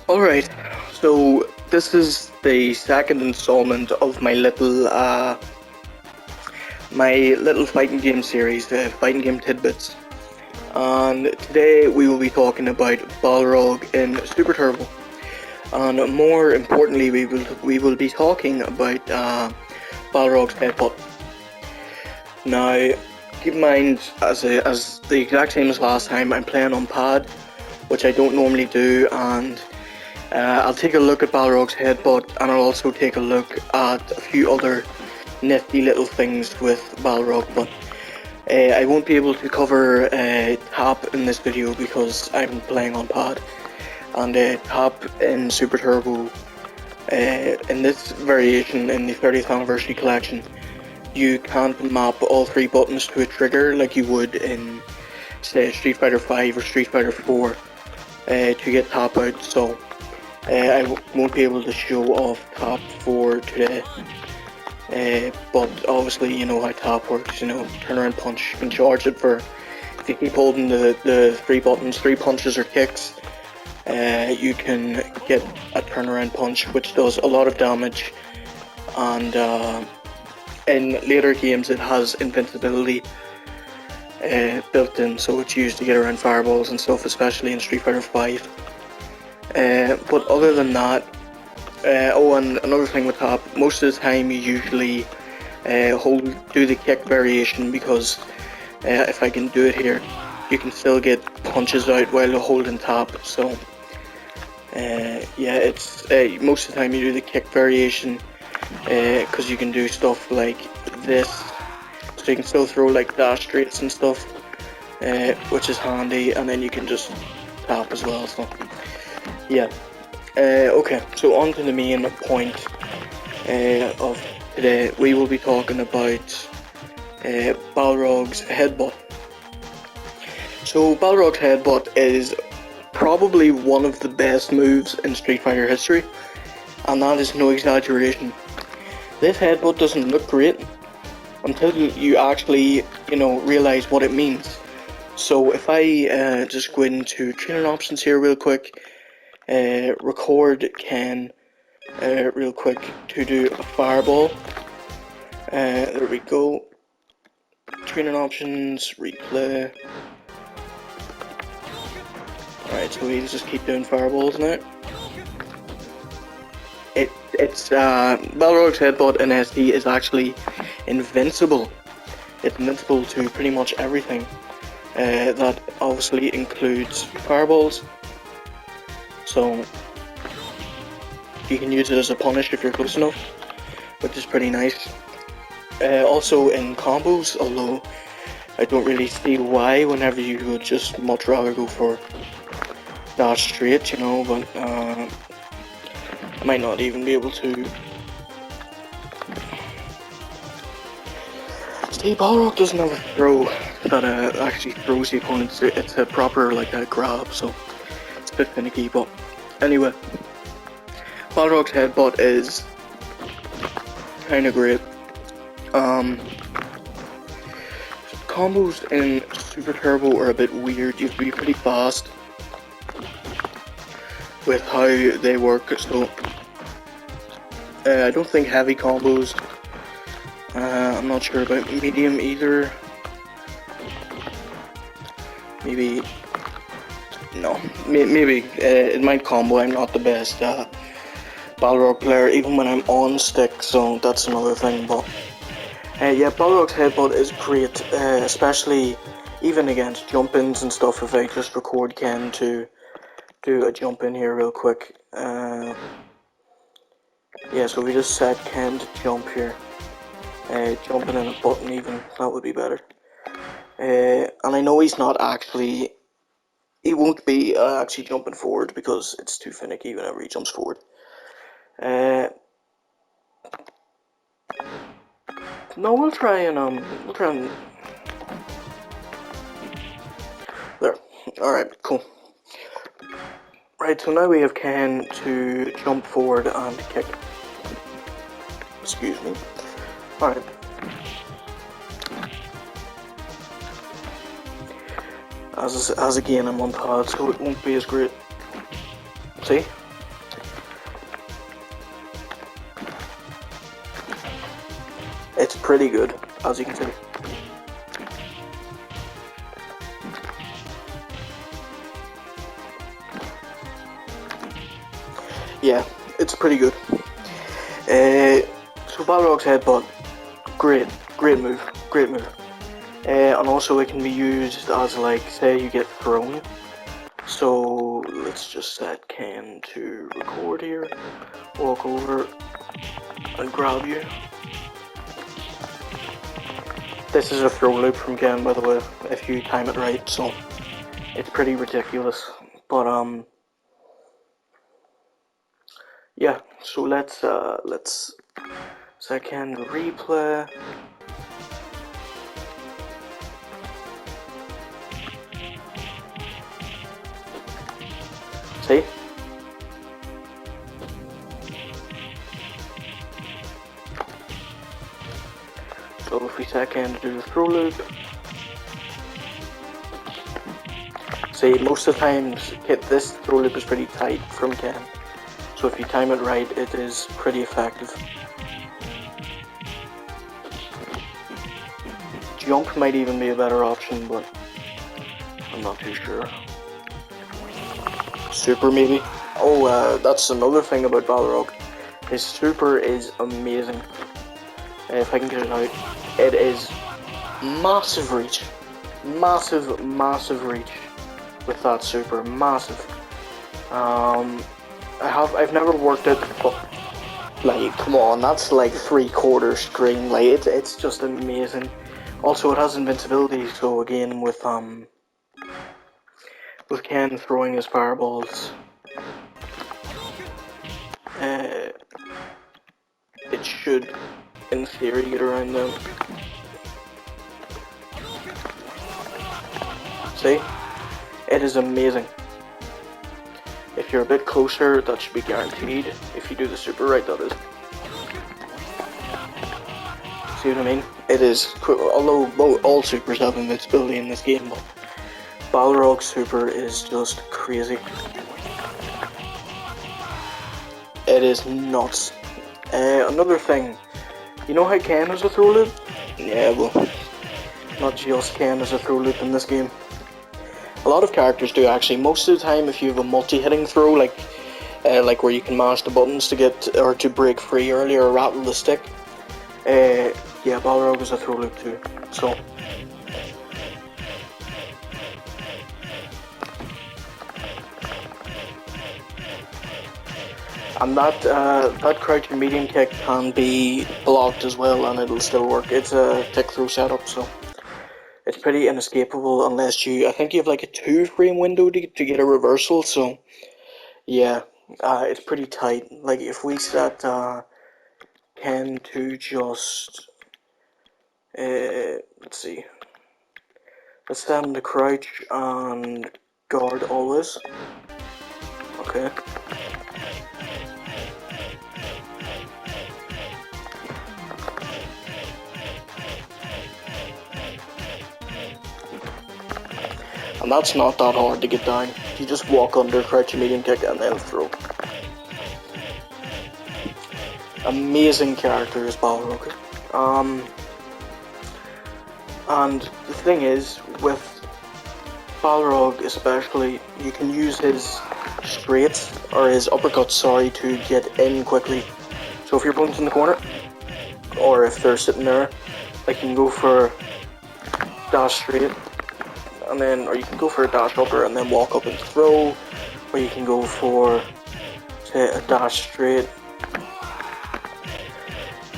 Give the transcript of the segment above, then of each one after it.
Alright, so this is the second installment of my little fighting game series, Fighting Game Tidbits. And today we will be talking about Balrog in Super Turbo. And more importantly, we will be talking about Balrog's headbutt. Now, keep in mind, as the exact same as last time, I'm playing on pad, which I don't normally do, and I'll take a look at Balrog's headbutt, and I'll also take a look at a few other nifty little things with Balrog, but I won't be able to cover tap in this video because I'm playing on pad, and tap in Super Turbo, in this variation in the 30th anniversary collection, you can't map all three buttons to a trigger like you would in, say, Street Fighter 5 or Street Fighter 4 to get tap out, so I won't be able to show off tap for today. But obviously you know how tap works, turn around punch, you can charge it for, if you keep holding the three buttons, three punches or kicks, you can get a turnaround punch which does a lot of damage, and in later games it has invincibility built in, so it's used to get around fireballs and stuff, especially in Street Fighter 5. But other than that, and another thing with tap, most of the time you usually do the kick variation, because if I can do it here, you can still get punches out while holding tap. So yeah, it's most of the time you do the kick variation, because you can do stuff like this, so you can still throw like dash straights and stuff, which is handy, and then you can just tap as well. So yeah. Okay, so on to the main point of today. We will be talking about Balrog's headbutt. So Balrog's headbutt is probably one of the best moves in Street Fighter history, and that is no exaggeration. This headbutt doesn't look great until you actually, realize what it means. So if I just go into training options here real quick, record Ken real quick to do a fireball. There we go. Training options, replay. Alright, so we'll just keep doing fireballs now. It's Balrog's headbutt in SD is actually invincible. It's invincible to pretty much everything. That obviously includes fireballs. So you can use it as a punish if you're close enough, which is pretty nice. Also in combos, although I don't really see why, whenever you would just much rather go for dash straight, but I might not even be able to. See, Balrog doesn't have a throw that actually throws the opponent. It's a proper a grab, so it's a bit finicky, but anyway, Balrog's headbutt is kinda great. Combos in Super Turbo are a bit weird. You have to be pretty fast with how they work, so I don't think heavy combos. I'm not sure about medium either. Maybe it might combo. I'm not the best Balrog player, even when I'm on stick, so that's another thing. But yeah, Balrog's headbutt is great, especially even against jump-ins and stuff. If I just record Ken to do a jump in here real quick. Yeah, so we just set Ken to jump here. Jumping in a button even, that would be better. And I know he won't be actually jumping forward because it's too finicky whenever he jumps forward. No, we'll try and there. Alright, cool. Right, so now we have Ken to jump forward and kick. Excuse me. Alright. As again, I'm on pad, so it won't be as great. See? pretty good, as you can see. Yeah, it's pretty good. So Balrog's headbutt, great move. And also it can be used as, like, say you get thrown. So let's just set Ken to record here, walk over and grab you. This is a throw loop from Ken, by the way, if you time it right, so it's pretty ridiculous. But yeah, so let's set Ken to replay. See? So if we set Ken to do the throw loop, see, most of the times this throw loop is pretty tight from Ken. So if you time it right, it is pretty effective. Jump might even be a better option, but I'm not too sure. Super maybe? Oh, that's another thing about Balrog. His super is amazing. If I can get it out, it is massive reach. Massive reach with that super. Massive. I've never worked it, but like, come on, that's like 3/4 screen. Like, it's just amazing. Also, it has invincibility, so again, with Ken throwing his fireballs, it should, in theory, get around them. See? It is amazing. If you're a bit closer, that should be guaranteed. If you do the super right, that is. See what I mean? It is, although all supers have invincibility in this game, but Balrog's super is just crazy. It is nuts. Another thing, you know how Ken has a throw loop? Yeah, well, not just Ken has a throw loop in this game. A lot of characters do, actually. Most of the time, if you have a multi-hitting throw, like where you can mash the buttons to get or to break free earlier or rattle the stick, yeah, Balrog is a throw loop too. So. And that crouching medium kick can be blocked as well, and it'll still work. It's a tick throw setup, so it's pretty inescapable unless I think you have like a 2-frame window to get a reversal. So yeah, it's pretty tight. Like if we set Ken to just let's see, let's set him to crouch and guard always. Okay. And that's not that hard to get down. You just walk under, crouch a medium kick, and then throw. Amazing character is Balrog. And the thing is, with Balrog especially, you can use his straights, or his uppercuts, sorry, to get in quickly. So if your opponent's in the corner, or if they're sitting there, like you can go for dash straight, and then, or you can go for a dash upper and then walk up and throw, or you can go for, say, a dash straight.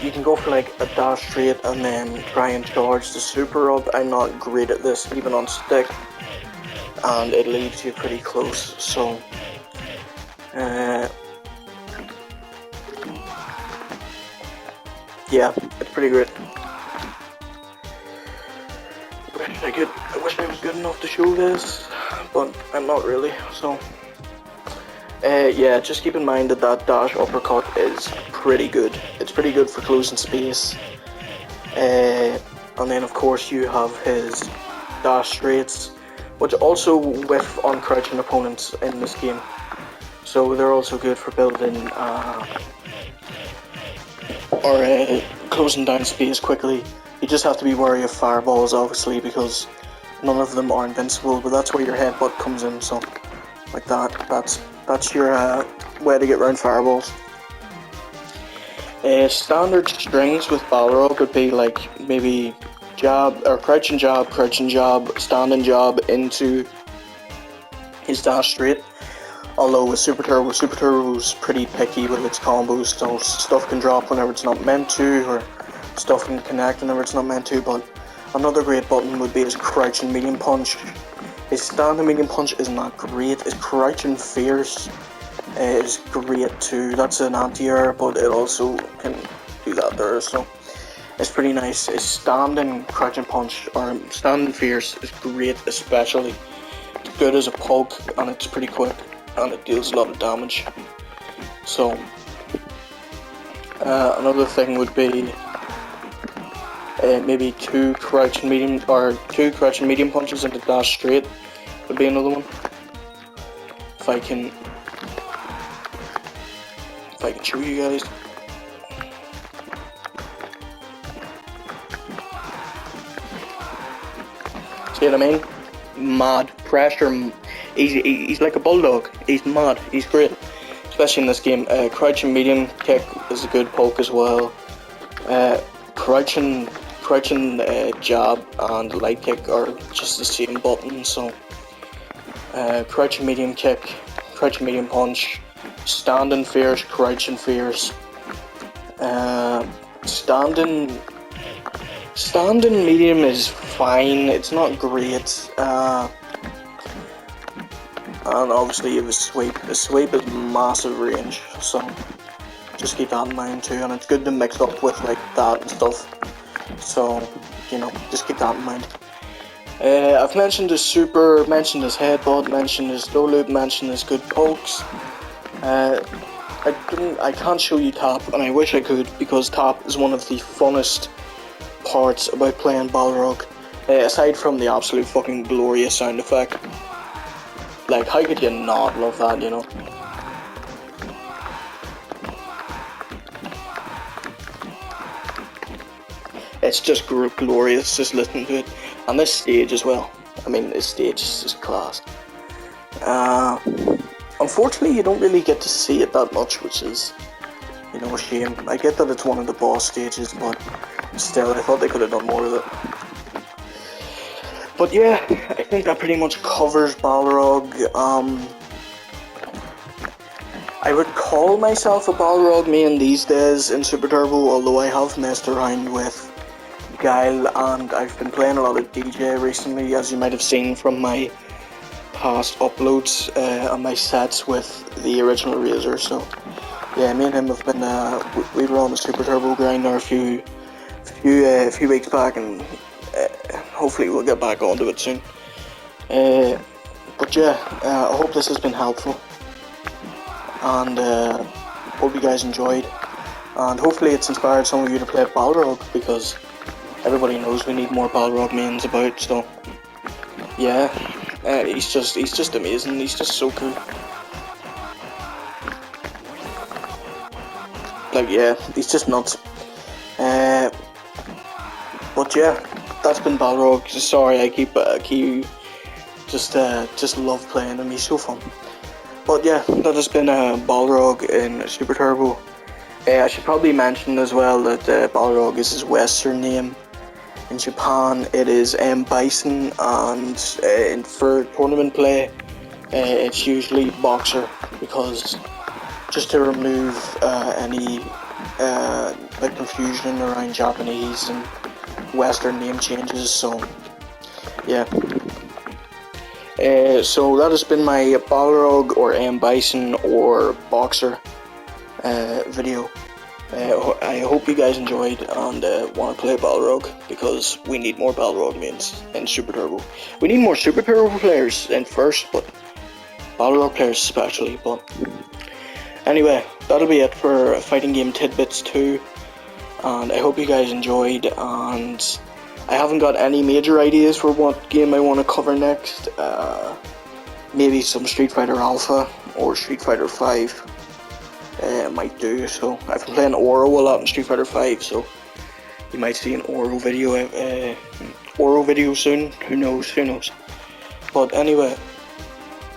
You can go for like a dash straight and then try and charge the super up. I'm not great at this, even on stick, and it leaves you pretty close. So, yeah, it's pretty great. I wish I was good enough to show this, but I'm not really, so yeah, just keep in mind that dash uppercut is pretty good. It's pretty good for closing space, and then of course you have his dash straights, which also whiff on crouching opponents in this game, so they're also good for building or closing down space quickly. You just have to be wary of fireballs, obviously, because none of them are invincible, but that's where your headbutt comes in, so like that. That's your way to get around fireballs. Standard strings with Balrog would be like maybe jab, or crouching jab, standing jab into his dash straight. Although with Super Turbo's pretty picky with its combos, so stuff can drop whenever it's not meant to, or stuff can connect whenever it's not meant to, but another great button would be his crouching medium punch. His standing medium punch is not great, his crouching fierce is great too. That's an anti-air, but it also can do that there, so it's pretty nice. His standing crouching punch, or standing fierce, is great, especially. It's good as a poke, and it's pretty quick, and it deals a lot of damage. So another thing would be maybe two crouching medium punches into dash straight would be another one. If I can show you guys. See what I mean? Mad pressure. He's like a bulldog. He's mad. He's great, especially in this game. Crouching medium kick is a good poke as well. Crouching jab and light kick are just the same button. So crouching medium kick, crouching medium punch, standing fierce, crouching fierce. Standing medium is fine, it's not great, and obviously you have a sweep. A sweep is massive range, so just keep that in mind too, and it's good to mix up with like that and stuff, so you know, just keep that in mind. I've mentioned his super, mentioned his headbutt, mentioned his low loop, mentioned his good pokes. I can't show you top, and I wish I could, because top is one of the funnest parts about playing Balrog, aside from the absolute fucking glorious sound effect. Like, how could you not love that, you know? It's just glorious just listening to it, and this stage as well. I mean, this stage is just class. Unfortunately, you don't really get to see it that much, which is, you know, a shame. I get that it's one of the boss stages, but still, I thought they could have done more with it. But yeah, I think that pretty much covers Balrog. I would call myself a Balrog main these days in Super Turbo, although I have messed around with Guile, and I've been playing a lot of DJ recently, as you might have seen from my past uploads on my sets with the original Razor. So yeah, me and him have been we were on the Super Turbo grind there a few weeks back, and hopefully we'll get back onto it soon. But yeah, I hope this has been helpful, and hope you guys enjoyed, and hopefully it's inspired some of you to play Balrog, because everybody knows we need more Balrog mains about. So yeah, he's just amazing. He's just so cool. Like, yeah, he's just nuts. But yeah, that's been Balrog. Sorry, I keep just love playing him. He's so fun. But yeah, that has been Balrog in Super Turbo. I should probably mention as well that Balrog is his Western name. In Japan, it is Bison, and for tournament play, it's usually Boxer, because just to remove any like confusion around Japanese and Western name changes. So yeah. So that has been my Balrog or Bison or Boxer video. I hope you guys enjoyed and want to play Balrog, because we need more Balrog mains in Super Turbo. We need more Super Turbo players in first, but Balrog players especially. But anyway, that'll be it for Fighting Game Tidbits 2, and I hope you guys enjoyed, and I haven't got any major ideas for what game I want to cover next. Maybe some Street Fighter Alpha or Street Fighter 5. might do. So I've been playing Oro a lot in Street Fighter 5, so you might see an Oro video soon. Who knows? Who knows? But anyway,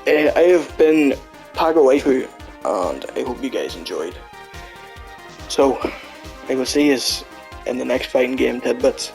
I have been Pago Waifu, and I hope you guys enjoyed. So I will see you in the next fighting game tidbits.